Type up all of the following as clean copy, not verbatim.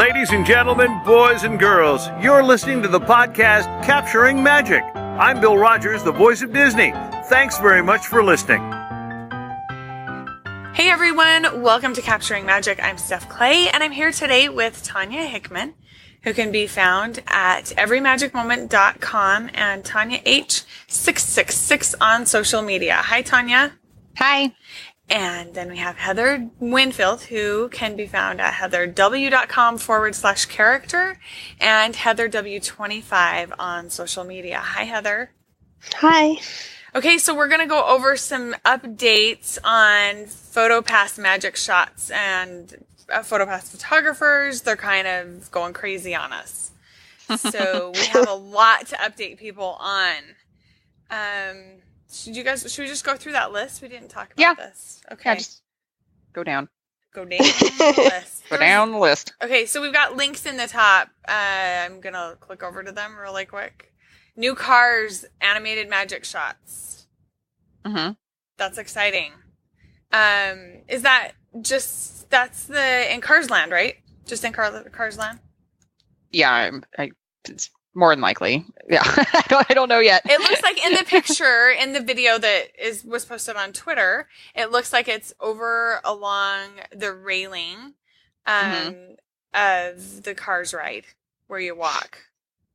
Ladies and gentlemen, boys and girls, you're listening to the podcast Capturing Magic. I'm Bill Rogers, the voice of Disney. Thanks very much for listening. Hey everyone, welcome to Capturing Magic. I'm Steph Clay, and I'm here today with Tanya Hickman, who can be found at everymagicmoment.com and Tanya H666 on social media. Hi, Tanya. Hi. And then we have Heather Winfield, who can be found at heatherw.com/character and heatherw25 on social media. Hi, Heather. Hi. Okay, so we're going to go over some updates on PhotoPass magic shots and PhotoPass photographers. They're kind of going crazy on us. So we have a lot to update people on. Should we just go through that list? We didn't talk about this. Okay. Yeah, just go down. Go down the list. Go down the list. Okay, so we've got links in the top. I'm going to click over to them really quick. New Cars animated magic shots. Mm-hmm. That's exciting. Is that just, that's in Cars Land, right? Just in Cars Land? Yeah, it's more than likely. Yeah, I don't know yet. It looks like in the picture, in the video that was posted on Twitter, it looks like it's over along the railing of the Cars ride where you walk.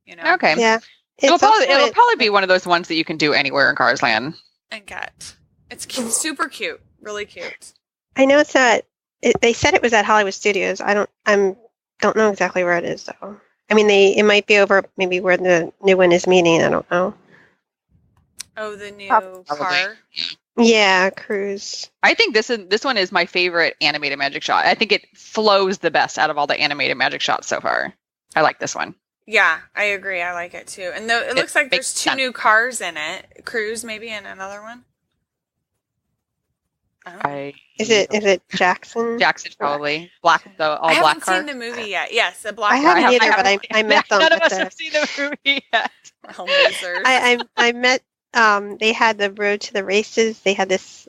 You know? Okay. Yeah. It'll probably be one of those ones that you can do anywhere in Cars Land. And get. It's cute, super cute. Really cute. I know it's at. They said it was at Hollywood Studios. I don't know exactly where it is though. I mean, it might be over maybe where the new one is meeting. I don't know. Oh, the new Probably. car. Yeah, cruise. I think this one is my favorite animated magic shot. I think it flows the best out of all the animated magic shots so far. I like this one. Yeah, I agree. I like it too. And it looks like there's two new cars in it. Cruise maybe and another one. Is it Jackson? Jackson probably. Black car. I haven't seen the movie yet. Yes, a black I car. haven't either, but I met them. None of us have seen the movie yet. Oh, losers. I met. They had the Road to the Races. They had this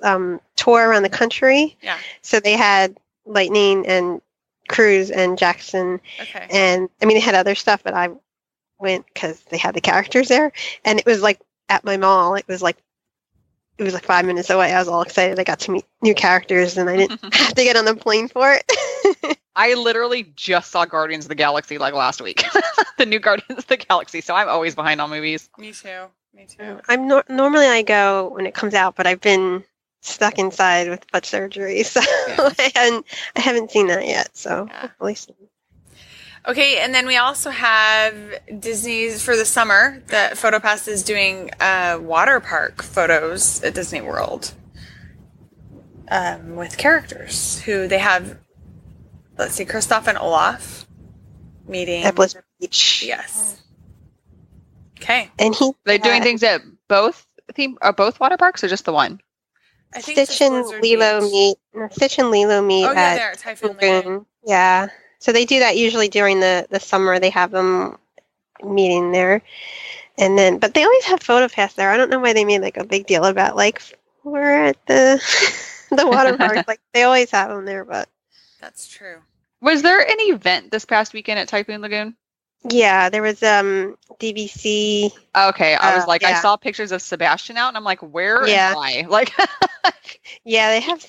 tour around the country. Yeah. So they had Lightning and Cruz and Jackson. Okay. And I mean, they had other stuff, but I went because they had the characters there, and it was like at my mall. It was like 5 minutes away. I was all excited. I got to meet new characters, and I didn't have to get on the plane for it. I literally just saw Guardians of the Galaxy like last week. The new Guardians of the Galaxy. So I'm always behind on movies. Me too. I'm normally I go when it comes out, but I've been stuck inside with foot surgery, so I haven't seen that yet. So hopefully soon. Okay, and then we also have Disney's for the summer. The PhotoPass is doing water park photos at Disney World with characters who they have. Let's see, Kristoff and Olaf meeting at Blizzard Beach. Yes. Okay. And they're doing things at both water parks or just the one? I think Stitch and Lilo meet. Stitch and Lilo meet. Oh yeah, they're at Typhoon Lagoon. Yeah. So they do that usually during the summer. They have them meeting there. And then, but they always have PhotoPass there. I don't know why they made like a big deal about like, we're at the water park. Like they always have them there, but. That's true. Was there an event this past weekend at Typhoon Lagoon? Yeah, there was DVC. Okay, I was like, I saw pictures of Sebastian out, and I'm like, where am I? Like, yeah, they have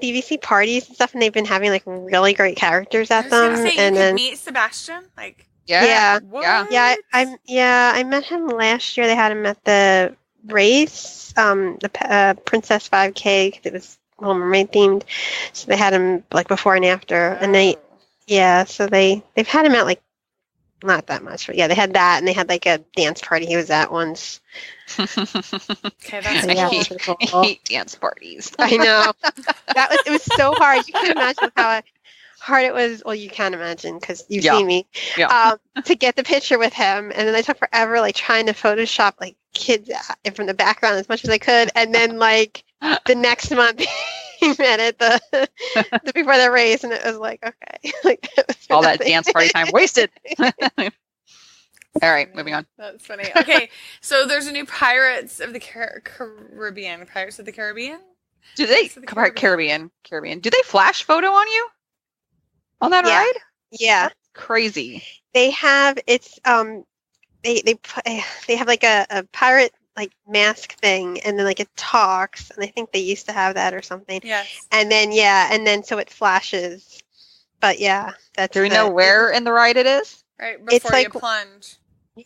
DVC parties and stuff, and they've been having like really great characters at them. You could meet Sebastian, like I met him last year. They had him at the race, the Princess 5K, because it was Little Mermaid themed. So they had him like before and after, and they've had him at like. Not that much, but yeah, they had that, and they had like a dance party he was at once. Okay, that's cool. I hate dance parties. I know. It was so hard. You can imagine how hard it was. Well, you can imagine because you've seen me. Yeah. To get the picture with him, and then I took forever, like trying to Photoshop like kids from the background as much as I could, and then like the next month. He met at the before the race, and it was like, okay, like all that dance party time wasted. All right, moving on. That's funny. Okay, so there's a new Pirates of the Caribbean. Pirates of the Caribbean. Do they Caribbean? Do they flash photo on you on that ride? Yeah. crazy. They have they have like a pirate like mask thing, and then like it talks, and I think they used to have that or something. Yes. And then so it flashes. But yeah, that's. Do we know where in the ride it is? Right before It's like- you plunge.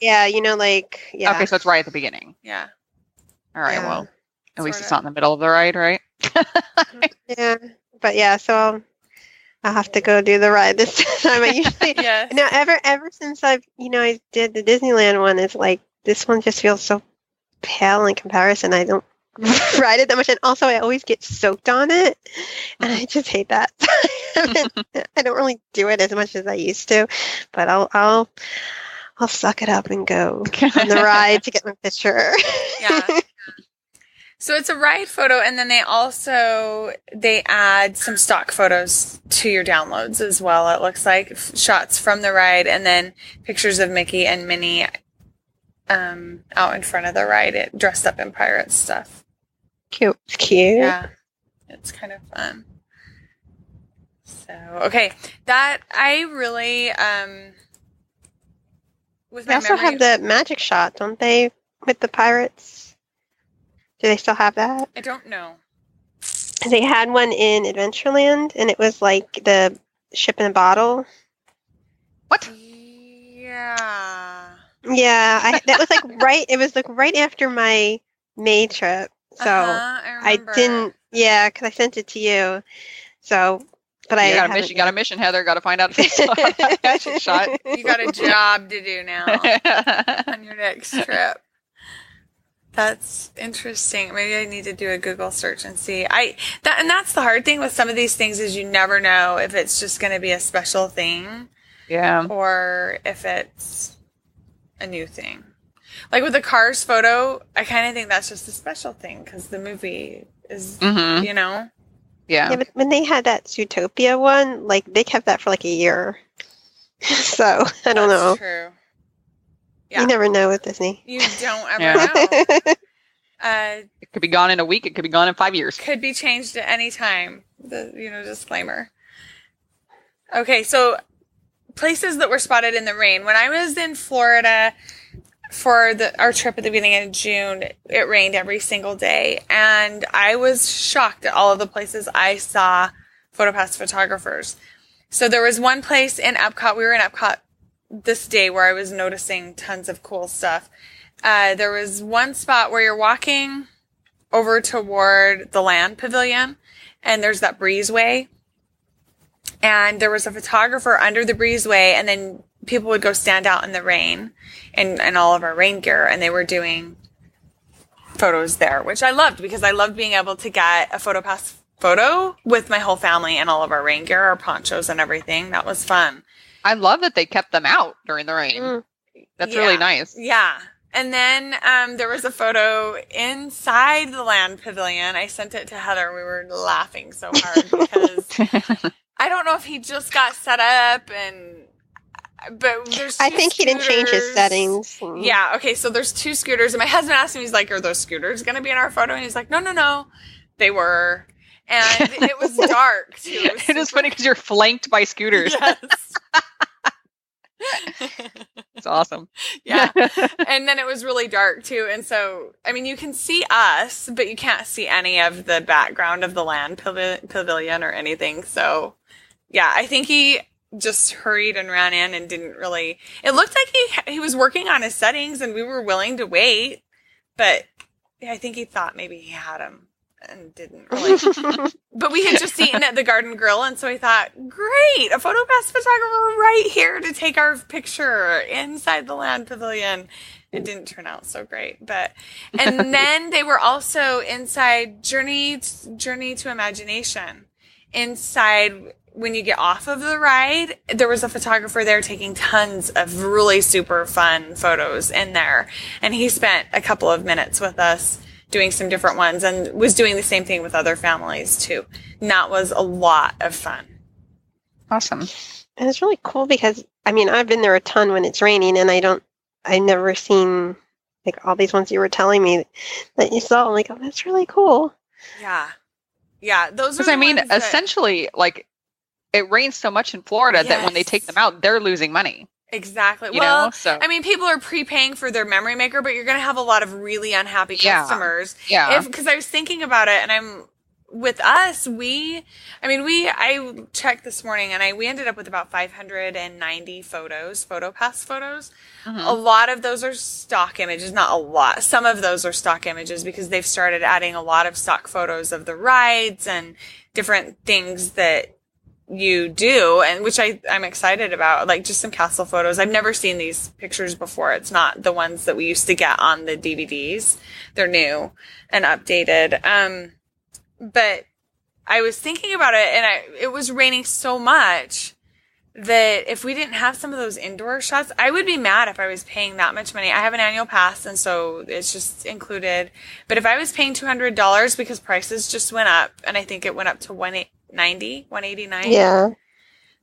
Yeah, yeah. Okay, so it's right at the beginning. Yeah. All right, Yeah. well, at least it's Sorta. not in the middle of the ride, right? Yeah, but yeah, so I'll have to go do the ride this time. I usually Yes. now ever since I did the Disneyland one, it's like this one just feels so pale in comparison. I don't ride it that much, and also I always get soaked on it, and I just hate that. I don't really do it as much as I used to, but I'll suck it up and go on the ride to get my picture. Yeah. So it's a ride photo, and then they add some stock photos to your downloads as well. It looks like shots from the ride, and then pictures of Mickey and Minnie out in front of the ride, dressed up in pirate stuff. Cute. Yeah, it's kind of fun. So okay, that I really with They my also memory. have the magic shot, don't they, with the pirates? Do they still have that? I don't know. They had one in Adventureland, and it was like the ship in a bottle. What? Yeah. Yeah, that was like right. It was like right after my May trip, so I I remember. didn't. Yeah, because I sent it to you. So, but I You got a haven't mission. You got a mission, Heather. Got to find out if it's a magic shot. You got a job to do now on your next trip. That's interesting. Maybe I need to do a Google search and see. And that's the hard thing with some of these things is you never know if it's just going to be a special thing Yeah. or if it's a new thing. Like with the Cars photo, I kind of think that's just a special thing because the movie is, Mhm. you know. Yeah, but when they had that Zootopia one, like they kept that for like a year. So I don't know. That's true. Yeah. You never know with Disney. You don't ever Yeah. know. It could be gone in a week. It could be gone in 5 years. Could be changed at any time. The disclaimer. Okay, so places that were spotted in the rain. When I was in Florida for our trip at the beginning of June, it rained every single day, and I was shocked at all of the places I saw PhotoPass photographers. So there was one place in Epcot. We were in Epcot this day where I was noticing tons of cool stuff. There was one spot where you're walking over toward the land pavilion, and there's that breezeway. And there was a photographer under the breezeway, and then people would go stand out in the rain and all of our rain gear, and they were doing photos there, which I loved because I loved being able to get a PhotoPass photo with my whole family and all of our rain gear, our ponchos and everything. That was fun. I love that they kept them out during the rain. That's really nice. Yeah. And then there was a photo inside the land pavilion. I sent it to Heather. We were laughing so hard because I don't know if he just got set up but there's I think he didn't change his settings. Yeah. Okay. So there's two scooters, and my husband asked me, he's like, "Are those scooters going to be in our photo?" And he's like, "No, they were." And it was dark too. It is funny because you're flanked by scooters. Yes. It's awesome. Yeah. And then it was really dark too. And so, I mean, you can see us, but you can't see any of the background of the land pavilion or anything. So, yeah, I think he just hurried and ran in and didn't really. It looked like he was working on his settings, and we were willing to wait, but I think he thought maybe he had him and didn't really. But we had just eaten at the Garden Grill, and so I thought, great, a PhotoPass photographer right here to take our picture inside the land pavilion. It didn't turn out so great, and then they were also inside Journey to Imagination. Inside, when you get off of the ride, there was a photographer there taking tons of really super fun photos in there, and he spent a couple of minutes with us doing some different ones and was doing the same thing with other families too. And that was a lot of fun. Awesome. And it's really cool because, I mean, I've been there a ton when it's raining, and I've never seen like all these ones you were telling me that you saw. I'm like, oh, that's really cool. Yeah. Yeah. Those are Because I mean, ones that- essentially, like it rains so much in Florida that when they take them out, they're losing money. Exactly. You know? So I mean, people are prepaying for their memory maker, but you're going to have a lot of really unhappy customers. Yeah. Because I was thinking about it, and with us, I checked this morning, and we ended up with about 590 photos, PhotoPass photos. Mm-hmm. A lot of those are stock images, not a lot. Some of those are stock images because they've started adding a lot of stock photos of the rides and different things that you do, and which I'm excited about, like just some castle photos. I've never seen these pictures before. It's not the ones that we used to get on the DVDs. They're new and updated. But I was thinking about it, and it was raining so much that if we didn't have some of those indoor shots, I would be mad if I was paying that much money. I have an annual pass, and so it's just included. But if I was paying $200 because prices just went up, and I think it went up to $189. Yeah.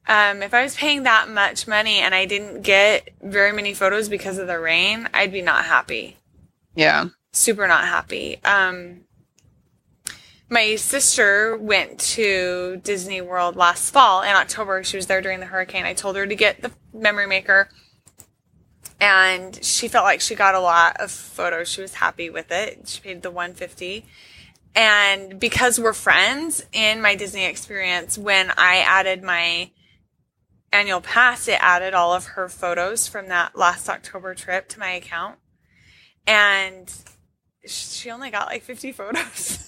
If I was paying that much money and I didn't get very many photos because of the rain, I'd be not happy. Yeah. Super not happy. My sister went to Disney World last fall in October. She was there during the hurricane. I told her to get the memory maker, and she felt like she got a lot of photos. She was happy with it. She paid the $150. And because we're friends in my Disney experience, when I added my annual pass, it added all of her photos from that last October trip to my account. And she only got like 50 photos.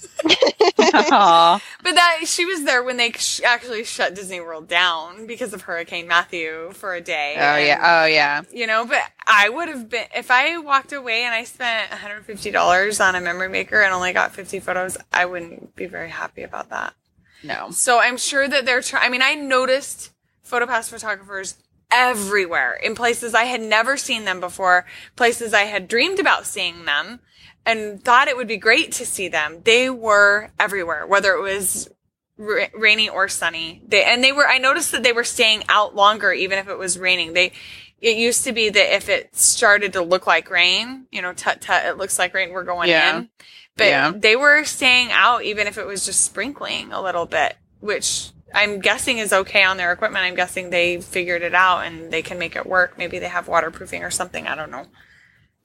But she was there when they actually shut Disney World down because of Hurricane Matthew for a day. Oh yeah. You know, but I would have been, if I walked away and I spent $150 on a memory maker and only got 50 photos, I wouldn't be very happy about that. No. So I'm sure that they're I noticed PhotoPass photographers everywhere in places I had never seen them before, places I had dreamed about seeing them, and thought it would be great to see them. They were everywhere, whether it was rainy or sunny. I noticed that they were staying out longer, even if it was raining. It used to be that if it started to look like rain, tut, it looks like rain, we're going in. But they were staying out, even if it was just sprinkling a little bit, which I'm guessing is okay on their equipment. I'm guessing they figured it out and they can make it work. Maybe they have waterproofing or something. I don't know.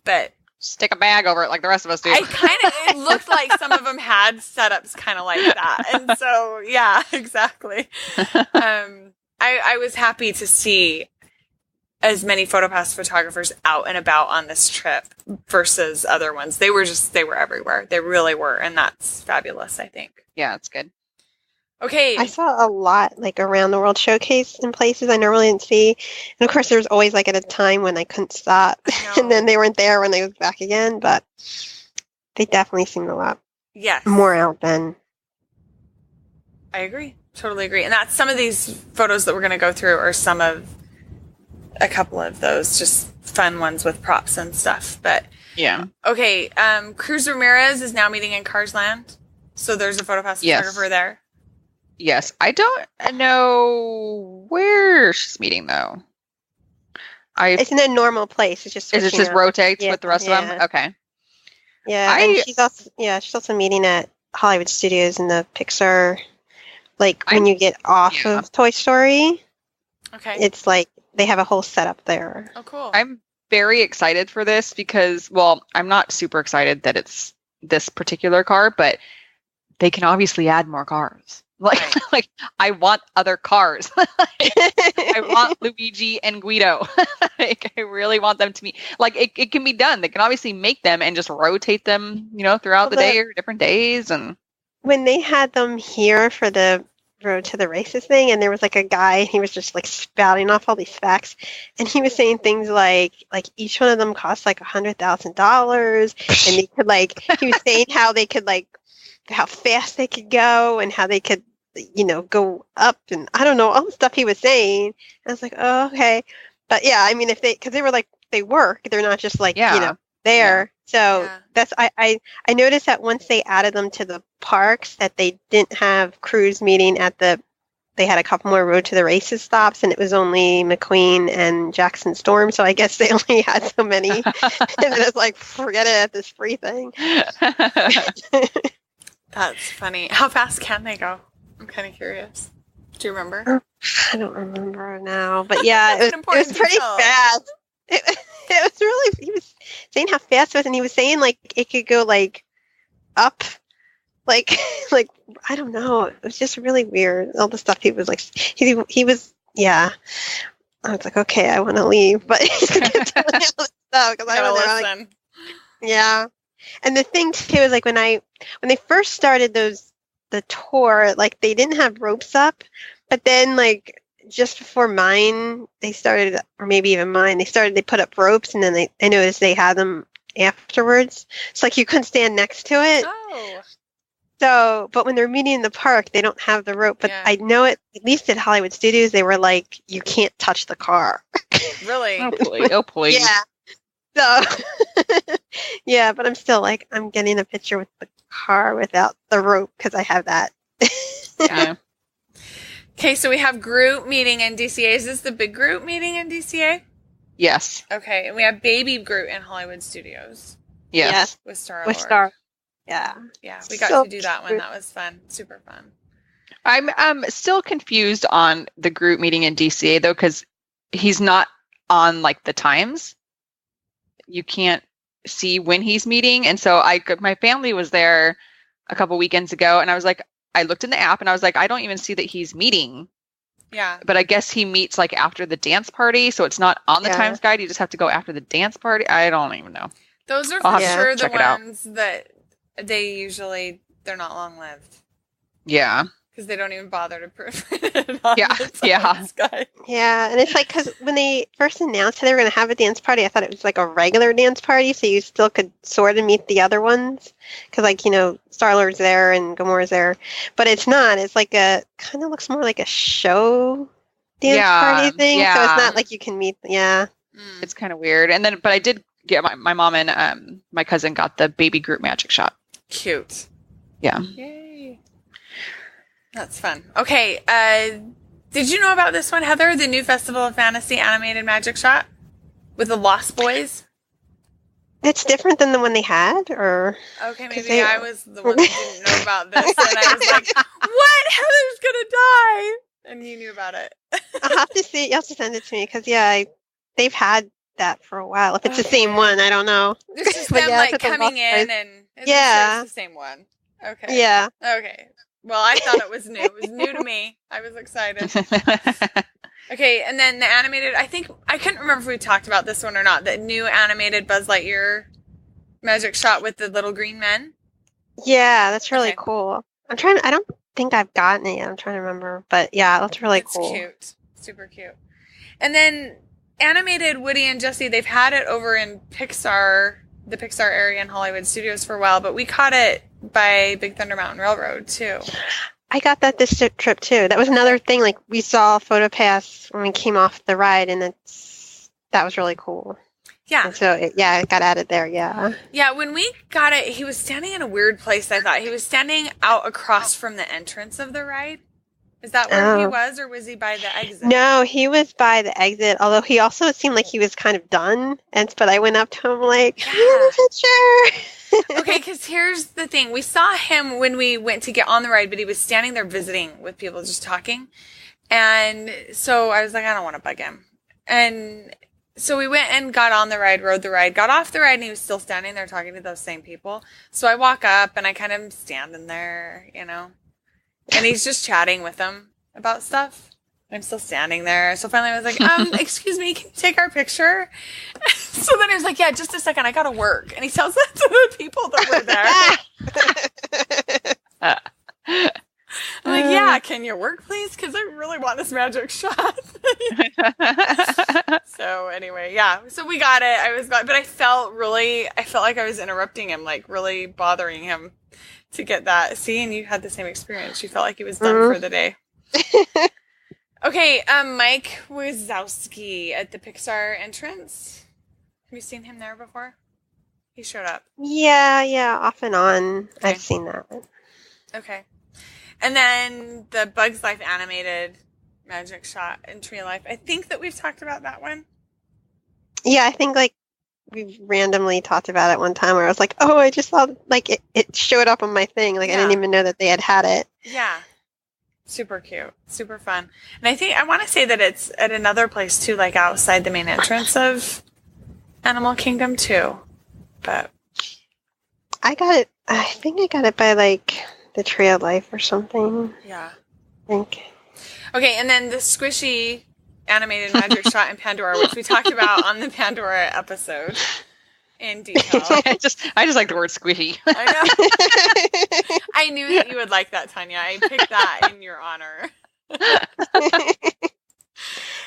But stick a bag over it like the rest of us do. It looked like some of them had setups kind of like that. And so, yeah, exactly. I was happy to see as many PhotoPass photographers out and about on this trip versus other ones. They were everywhere. They really were. And that's fabulous, I think. Yeah, it's good. Okay. I saw a lot, like, around the world showcase in places I normally didn't see. And, of course, there was always, like, at a time when I couldn't stop. And then they weren't there when they was back again. But they definitely seemed a lot more out then. I agree. Totally agree. And that's some of these photos that we're going to go through are a couple of those just fun ones with props and stuff. But, yeah. Okay. Cruz Ramirez is now meeting in Cars Land. So there's a PhotoPass photographer there. Yes. I don't know where she's meeting, though. It's in a normal place. It's just rotates with the rest of them? Okay. Yeah, and she's also meeting at Hollywood Studios in the Pixar, when you get off of Toy Story. Okay. It's like they have a whole setup there. Oh, cool. I'm very excited for this because, well, I'm not super excited that it's this particular car, but they can obviously add more cars. Like I want other cars. I want Luigi and Guido. I really want them to be it can be done. They can obviously make them and just rotate them, throughout the day or different days. And when they had them here for the Road to the Races thing, and there was a guy, he was just spouting off all these facts, and he was saying things like each one of them costs $100,000, and they could he was saying how they could how fast they could go and how they could, go up, and I don't know, all the stuff he was saying. And I was like, oh, okay. But yeah, I mean, because they were they work, they're not just there. Yeah. So that's, I noticed that once they added them to the parks, that they didn't have crews meeting they had a couple more Road to the Races stops, and it was only McQueen and Jackson Storm. So I guess they only had so many. And it's forget it at this free thing. That's funny. How fast can they go? I'm kind of curious. Do you remember? I don't remember now, but yeah, That's it was pretty fast. It was really, he was saying how fast it was, and he was saying like it could go like up, like like I don't know. It was just really weird. All the stuff he was like, he was, yeah. I was like, okay, I want to leave, but he's gonna tell me all this stuff because I don't know. Like, yeah, and the thing too is like when they first started the tour, like they didn't have ropes up, but then like just before mine, they started, or maybe even mine, they put up ropes, and then I noticed they had them afterwards. So like you couldn't stand next to it. Oh. So, but when they're meeting in the park, they don't have the rope. But I know it, at least at Hollywood Studios, they were like, you can't touch the car. Really? Oh, please. Yeah. So, yeah, but I'm still like, I'm getting a picture with the car without the rope because I have that. Yeah. Okay, so we have Groot meeting in DCA. Is this the big Groot meeting in DCA? Yes. Okay, and we have Baby Groot in Hollywood Studios. Yes. With Star Lord. With Star. Yeah. Yeah, we got to do that one. That was fun. Super fun. I'm still confused on the Groot meeting in DCA though, because he's not on like the times. You can't see when he's meeting, and so my family was there a couple weekends ago, and I was like, I looked in the app, and I was like, I don't even see that he's meeting. Yeah. But I guess he meets like after the dance party, so it's not on the times guide. You just have to go after the dance party. I don't even know. Those are for sure the ones that they're not long lived. Yeah. Because they don't even bother to prove it on Yeah, and it's like, because when they first announced that they were going to have a dance party, I thought it was like a regular dance party, so you still could sort of meet the other ones. Because, like, you know, Star-Lord's there and Gamora's there. But it's not. It's like kind of looks more like a show dance party thing. Yeah. So it's not like you can meet, It's kind of weird. And then, but I did get my mom and my cousin got the Baby Groot magic shot. Cute. Yeah. Yay. That's fun. Okay. Did you know about this one, Heather? The new Festival of Fantasy animated magic shot with the Lost Boys? It's different than the one they had, or? Okay, maybe I was the one that didn't know about this, and I was like, what? Heather's gonna die! And you knew about it. I'll have to see. You'll have to send it to me, because, they've had that for a while. If it's the same one, I don't know. It's just them, like, coming in, and it's the same one. Okay. Yeah. Okay. Well, I thought it was new. It was new to me. I was excited. Okay, and then the animated, I couldn't remember if we talked about this one or not, the new animated Buzz Lightyear magic shot with the little green men. Yeah, that's really cool. I don't think I've gotten it yet. I'm trying to remember. But yeah, that's really cool. It's cute. Super cute. And then animated Woody and Jessie, they've had it over in Pixar, the Pixar area in Hollywood Studios for a while, but we caught it by Big Thunder Mountain Railroad too. I got that this trip too. That was another thing. Like, we saw PhotoPass when we came off the ride, and that was really cool. Yeah. And so it got added there. Yeah. Yeah. When we got it, he was standing in a weird place. I thought he was standing out across from the entrance of the ride. Is that where he was, or was he by the exit? No, he was by the exit. Although he also seemed like he was kind of done. But I went up to him like, picture. Okay, because here's the thing. We saw him when we went to get on the ride, but he was standing there visiting with people, just talking. And so I was like, I don't want to bug him. And so we went and got on the ride, rode the ride, got off the ride, and he was still standing there talking to those same people. So I walk up, and I kind of am standing there, and he's just chatting with them about stuff. I'm still standing there. So finally I was like, excuse me, can you take our picture? So then he was like, yeah, just a second, I gotta work. And he tells that to the people that were there. I'm like, yeah, can you work, please? Because I really want this magic shot. So anyway, yeah. So we got it. I was glad, but I felt like I was interrupting him, like really bothering him to get that. See, and you had the same experience. You felt like he was done for the day. Okay, Mike Wazowski at the Pixar entrance. Have you seen him there before? He showed up. Yeah, off and on. Okay. I've seen that one. Okay. And then the Bugs Life animated magic shot in Tree of Life. I think that we've talked about that one. Yeah, I think like we randomly talked about it one time where I was like, oh, I just saw like it showed up on my thing. Like I didn't even know that they had it. Yeah. Super cute. Super fun. And I want to say that it's at another place too, like outside the main entrance of Animal Kingdom too. But I think I got it by like the Tree of Life or something. yeah. I think. Okay, and then the squishy animated magic shot in Pandora, which we talked about on the Pandora episode in detail. I just like the word squishy. I know. I knew that you would like that, Tanya. I picked that in your honor.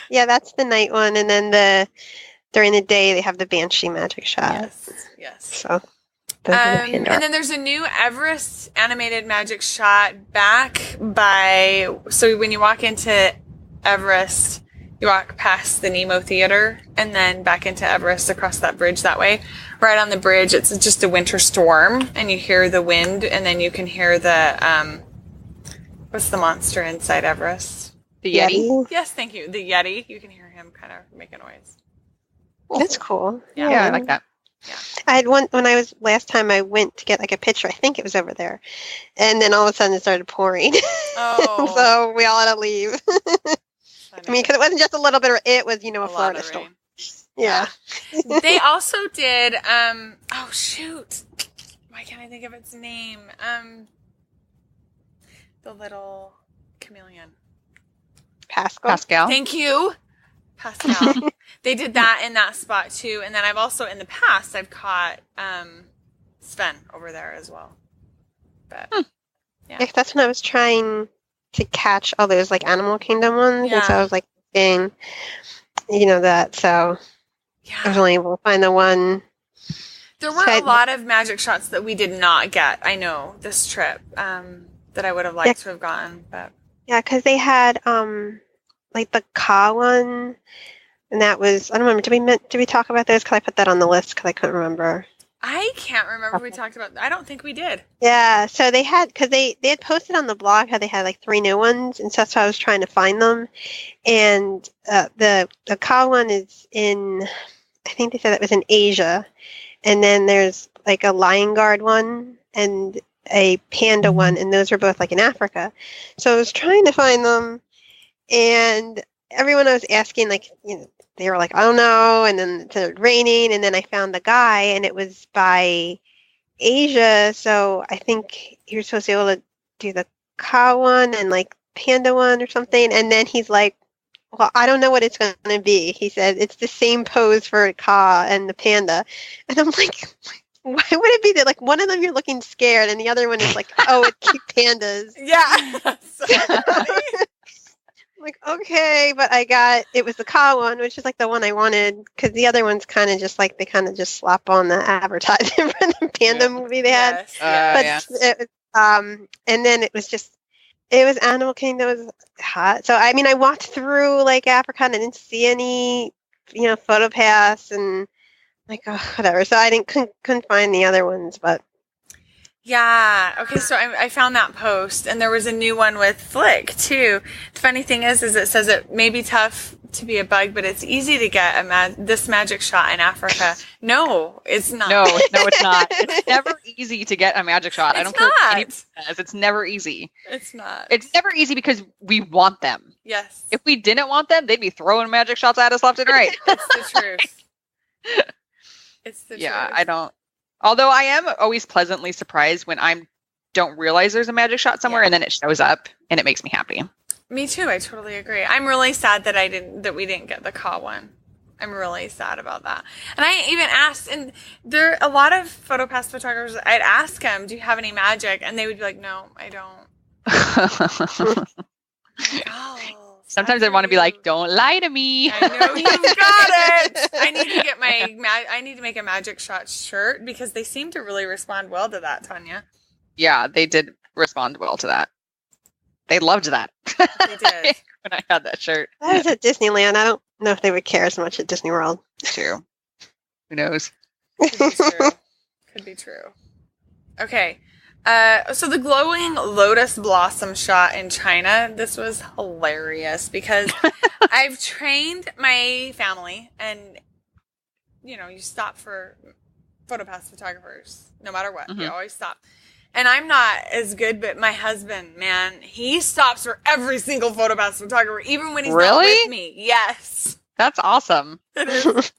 Yeah, that's the night one, and then during the day they have the Banshee magic shot. Yes. So, those are the And Pandora. then there's a new Everest animated magic shot back by. So when you walk into Everest, you walk past the Nemo Theater and then back into Everest across that bridge that way. Right on the bridge, it's just a winter storm, and you hear the wind, and then you can hear the what's the monster inside Everest? The Yeti. Yes, thank you. The Yeti. You can hear him kind of make a noise. That's cool. Yeah, I like that. Yeah. I had one when I was last time I went to get like a picture. I think it was over there, and then all of a sudden it started pouring. Oh. So we all had to leave. I mean, because it wasn't just a little bit. It was, a Florida storm. Yeah. They also did. Oh shoot! Why can't I think of its name? The little chameleon. Pascal. Thank you, Pascal. They did that in that spot too, and then I've also in the past I've caught Sven over there as well. But Yeah, that's when I was trying to catch all those like Animal Kingdom ones, and so I was like saying, that. So I was only able to find the one. There were a lot of magic shots that we did not get. I know this trip that I would have liked to have gotten, but yeah, because they had like the Ka one, and that was I don't remember. Did we talk about this? Because I put that on the list because I couldn't remember. I can't remember if we talked about. I don't think we did. Yeah, so they had because they had posted on the blog how they had like 3 new ones, and so that's why I was trying to find them. And the Ka one is in, I think they said it was in Asia, and then there's like a Lion Guard one and a Panda one, and those are both like in Africa. So I was trying to find them, and everyone I was asking like they were like, I don't know, and then it started raining, and then I found the guy, and it was by Asia, so I think you're supposed to be able to do the Ka one and like Panda one or something, and then he's like, well, I don't know what it's going to be. He said, it's the same pose for Ka and the Panda, and I'm like, why would it be that like one of them you're looking scared, and the other one is like, oh, it's cute pandas. Yeah. I'm like, okay, but it was the Ka one, which is like the one I wanted, because the other one's kind of just like, they kind of just slap on the advertisement for the Panda movie they had. And then it was Animal Kingdom, that was hot. So, I mean, I walked through like Africa and I didn't see any, PhotoPass and like, whatever. So I couldn't find the other ones, but. Yeah. Okay. So I found that post, and there was a new one with Flick too. The funny thing is it says it may be tough to be a bug, but it's easy to get this magic shot in Africa. No, it's not. No, it's not. It's never easy to get a magic shot. I don't care what anyone says. It's never easy. It's not. It's never easy because we want them. Yes. If we didn't want them, they'd be throwing magic shots at us left and right. It's the truth. It's the truth. Yeah, I don't. Although I am always pleasantly surprised when I don't realize there's a magic shot somewhere and then it shows up and it makes me happy. Me too. I totally agree. I'm really sad that we didn't get the Ka one. I'm really sad about that. And I even asked, and there are a lot of PhotoPass photographers, I'd ask them, do you have any magic? And they would be like, no, I don't. Sometimes I want to be like, don't lie to me. I know you've got it. I need to make a magic shot shirt because they seem to really respond well to that, Tanya. Yeah, they did respond well to that. They loved that. They did. When I had that shirt. I was at Disneyland. I don't know if they would care as much at Disney World. True. Who knows? Could be true. Okay. So the glowing lotus blossom shot in China, this was hilarious because I've trained my family and, you stop for PhotoPass photographers, no matter what. You always stop. And I'm not as good, but my husband, man, he stops for every single PhotoPass photographer, even when he's not with me. Yes. That's awesome. It is.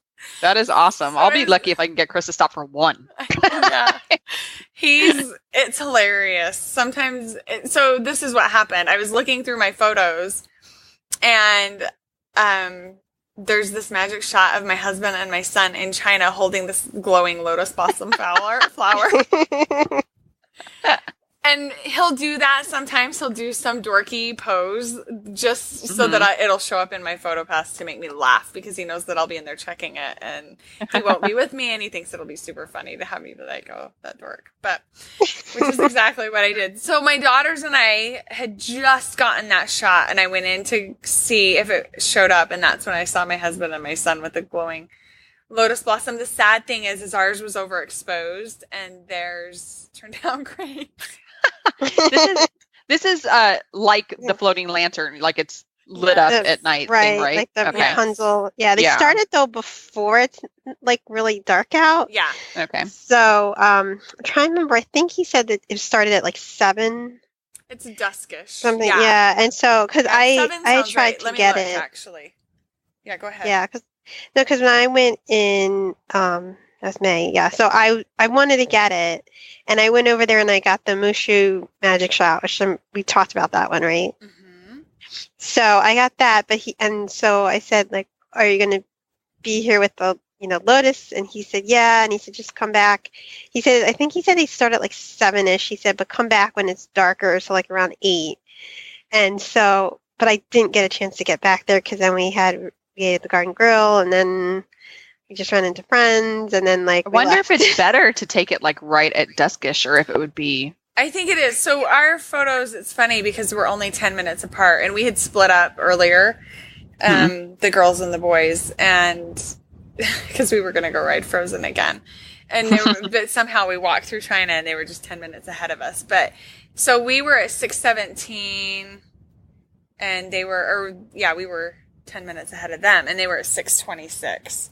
That is awesome. So I'll be lucky if I can get Chris to stop for one. Yeah. It's hilarious. Sometimes, so this is what happened. I was looking through my photos and, there's this magic shot of my husband and my son in China holding this glowing lotus blossom flower. And he'll do that sometimes. He'll do some dorky pose just so that it'll show up in my PhotoPass to make me laugh because he knows that I'll be in there checking it and he won't be with me and he thinks it'll be super funny to have me be like, oh, that dork. But which is exactly what I did. So my daughters and I had just gotten that shot and I went in to see if it showed up and that's when I saw my husband and my son with the glowing lotus blossom. The sad thing is ours was overexposed and theirs turned out great. This is like the floating lantern, like it's lit up at night thing, right? Like the Rapunzel. Yeah, they started though before it's like really dark out. Yeah. Okay. So I'm trying to remember. I think he said that it started at like 7. It's duskish. Something. Yeah. And so because I tried to get it actually. Yeah, go ahead. Yeah, because when I went in, that's May. Yeah, so I wanted to get it, and I went over there and I got the Mushu magic shot, which we talked about that one, right? Mm-hmm. So I got that, so I said, like, are you going to be here with the Lotus? And he said, yeah, and he said, just come back. He said, I think he said they start at like 7-ish. He said, but come back when it's darker, so like around 8. And so, but I didn't get a chance to get back there because then we ate at the Garden Grill, and then we just ran into friends, and then like I wonder if it's better to take it like right at duskish, or if it would be. I think it is. So our photos, it's funny because we're only 10 minutes apart, and we had split up earlier, the girls and the boys, and because we were going to go ride Frozen again, and but somehow we walked through China, and they were just 10 minutes ahead of us. But so we were at 6:17, and we were 10 minutes ahead of them, and they were at 6:26.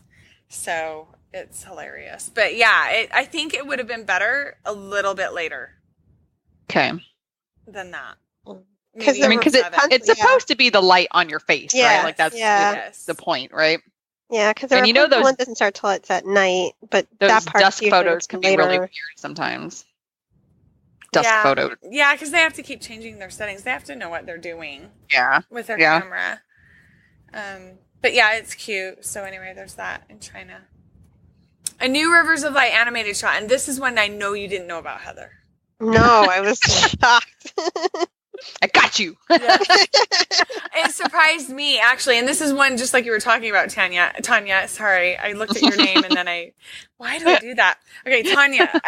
So it's hilarious. But yeah, I think it would have been better a little bit later. Okay. Than that. Because it's supposed to be the light on your face, right? Like that's the point, right? Yeah, because the one doesn't start till it's at night, but those that part dusk photos can be really weird sometimes. Dusk photos. Yeah, because they have to keep changing their settings. They have to know what they're doing. Yeah. With their camera. But yeah, it's cute. So anyway, there's that in China. A new Rivers of Light animated shot. And this is one I know you didn't know about, Heather. No, I was shocked. I got you. It surprised me, actually. And this is one just like you were talking about, Tanya. Sorry. I looked at your name and then why do I do that? Okay, Tanya,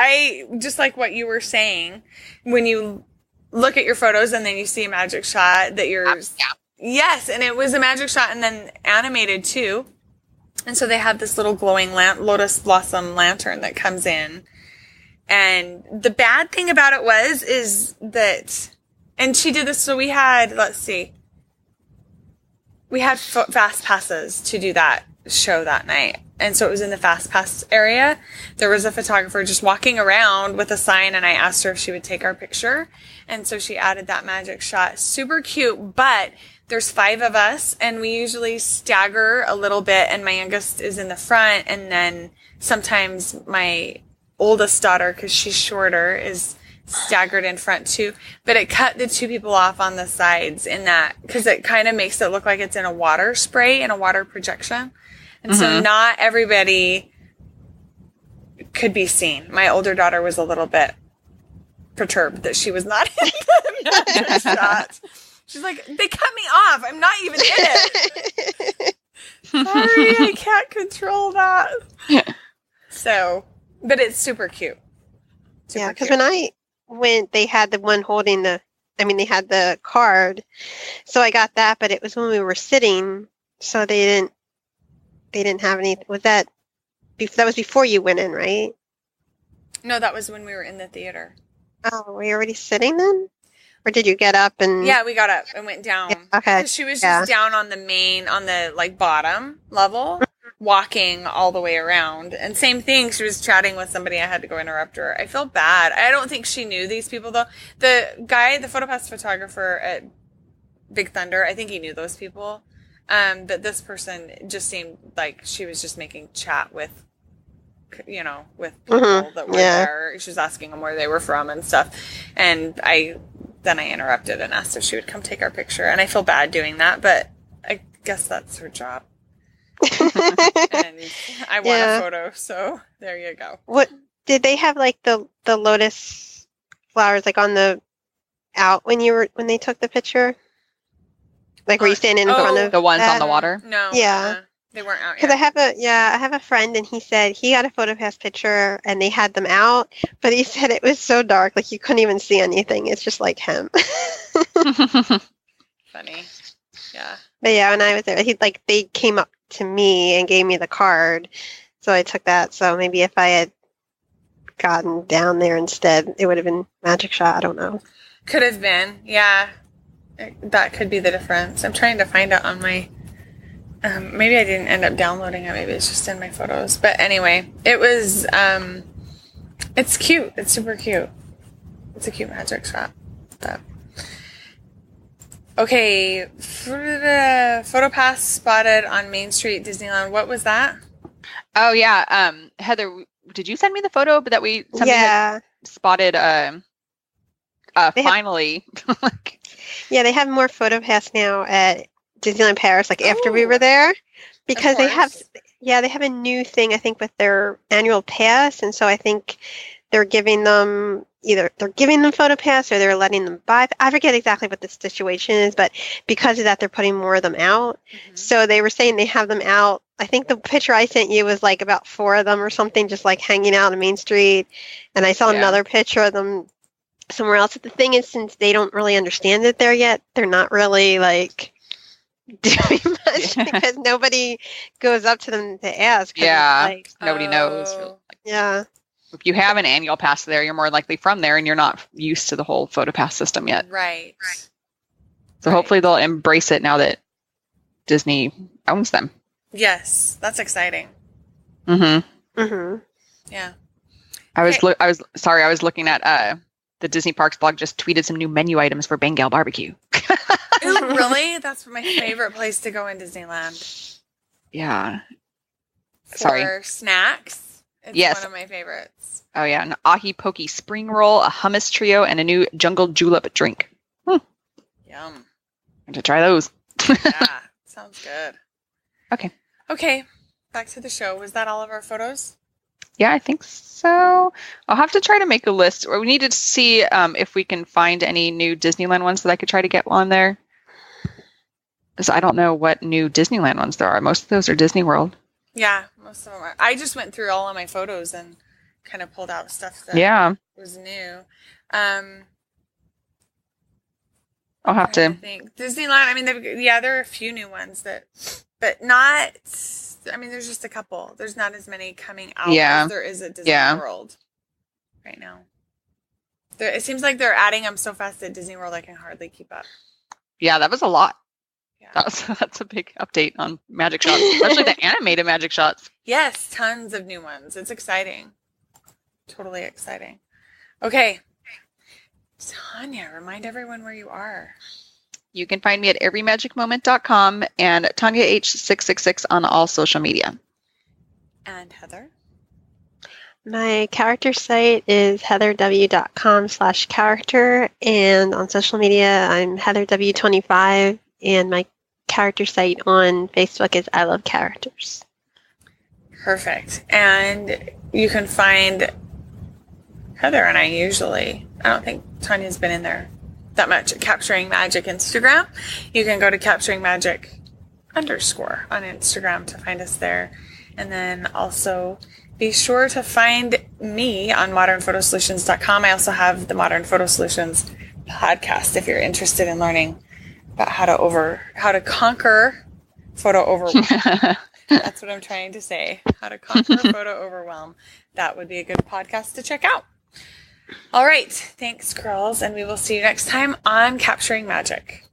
just like what you were saying, when you look at your photos and then you see a magic shot that you're... Yes, and it was a magic shot and then animated too. And so they have this little glowing lotus blossom lantern that comes in. And the bad thing about it is that, and she did this, so we had, fast passes to do that show that night. And so it was in the fast pass area. There was a photographer just walking around with a sign, and I asked her if she would take our picture. And so she added that magic shot. Super cute, but there's 5 of us, and we usually stagger a little bit, and my youngest is in the front, and then sometimes my oldest daughter, because she's shorter, is staggered in front too. But it cut the 2 people off on the sides in that, because it kind of makes it look like it's in a water spray, in a water projection. And so not everybody could be seen. My older daughter was a little bit perturbed that she was not in the shot. She's like, they cut me off. I'm not even in it. Sorry, I can't control that. So, but it's super cute. Because when I went, they had the one holding they had the card. So I got that, but it was when we were sitting, so they didn't have any. That was before you went in, right? No, that was when we were in the theater. Oh, were you already sitting then? Or did you get up and... Yeah, we got up and went down. Yeah, okay. She was just down on the bottom level. walking all the way around. And same thing, she was chatting with somebody. I had to go interrupt her. I feel bad. I don't think she knew these people, though. The guy, the PhotoPass photographer at Big Thunder, I think he knew those people. But this person just seemed like she was just making chat with, with people that were there. She was asking them where they were from and stuff. And I interrupted and asked if she would come take our picture. And I feel bad doing that, but I guess that's her job. And I want a photo, so there you go. What did they have, like the lotus flowers, like on the out when they took the picture? Like were you standing in front of the ones on the water? No. Yeah. They weren't out yet. Because I have a friend, and he said he got a PhotoPass picture, and they had them out, but he said it was so dark, like you couldn't even see anything. It's just like him. Funny. Yeah. But yeah, when I was there, they came up to me and gave me the card, so I took that. So maybe if I had gotten down there instead, it would have been Magic Shot. I don't know. Could have been, yeah. That could be the difference. I'm trying to find it on my. Maybe I didn't end up downloading it. Maybe it's just in my photos. But anyway, it was. It's cute. It's super cute. It's a cute Magic Shot. But. Okay, PhotoPass spotted on Main Street, Disneyland. What was that? Oh yeah, Heather, did you send me the photo that somebody had spotted? Finally, yeah, they have more PhotoPass now at Disneyland Paris. Like after we were there, because they have a new thing I think with their annual pass, and so I think they're giving them. Either they're giving them PhotoPass or they're letting them buy. I forget exactly what the situation is, but because of that, they're putting more of them out. Mm-hmm. So they were saying they have them out. I think the picture I sent you was like about 4 of them or something, just like hanging out on Main Street. And I saw another picture of them somewhere else. But the thing is, since they don't really understand it there yet, they're not really like doing much because nobody goes up to them to ask. Yeah, nobody knows. Really. Yeah. If you have an annual pass there, you're more likely from there and you're not used to the whole PhotoPass system yet. Right. So hopefully they'll embrace it now that Disney owns them. Yes, that's exciting. Mm-hmm. Mm-hmm. Yeah. I was looking at the Disney Parks blog just tweeted some new menu items for Bengal barbecue. Ooh, really? That's my favorite place to go in Disneyland. Yeah. For snacks. It's one of my favorites. Oh, yeah. An ahi pokey spring roll, a hummus trio, and a new jungle julep drink. Yum. I'm going to try those. Yeah. Sounds good. Okay. Back to the show. Was that all of our photos? Yeah, I think so. I'll have to try to make a list. Or we need to see if we can find any new Disneyland ones that I could try to get on there. Because I don't know what new Disneyland ones there are. Most of those are Disney World. Yeah, most of them are. I just went through all of my photos and kind of pulled out stuff that was new. I'll have to think Disneyland. I mean, there are a few new ones but not. I mean, there's just a couple. There's not as many coming out as there is at Disney World right now. It seems like they're adding them so fast at Disney World I can hardly keep up. Yeah, that was a lot. Yeah. That's a big update on Magic Shots, especially the animated Magic Shots. Yes, tons of new ones. It's exciting. Totally exciting. Okay. Tanya, remind everyone where you are. You can find me at everymagicmoment.com and Tanya H666 on all social media. And Heather? My character site is heatherw.com/character, and on social media, I'm heatherw25, and my character site on Facebook is I Love Characters. Perfect. And you can find Heather and I usually. I don't think Tanya's been in there that much at Capturing Magic Instagram. You can go to Capturing Magic _ on Instagram to find us there. And then also be sure to find me on modernphotosolutions.com. I also have the Modern Photo Solutions podcast if you're interested in learning about how to conquer photo overwhelm. That's what I'm trying to say. How to conquer photo overwhelm. That would be a good podcast to check out. All right. Thanks, girls. And we will see you next time on Capturing Magic.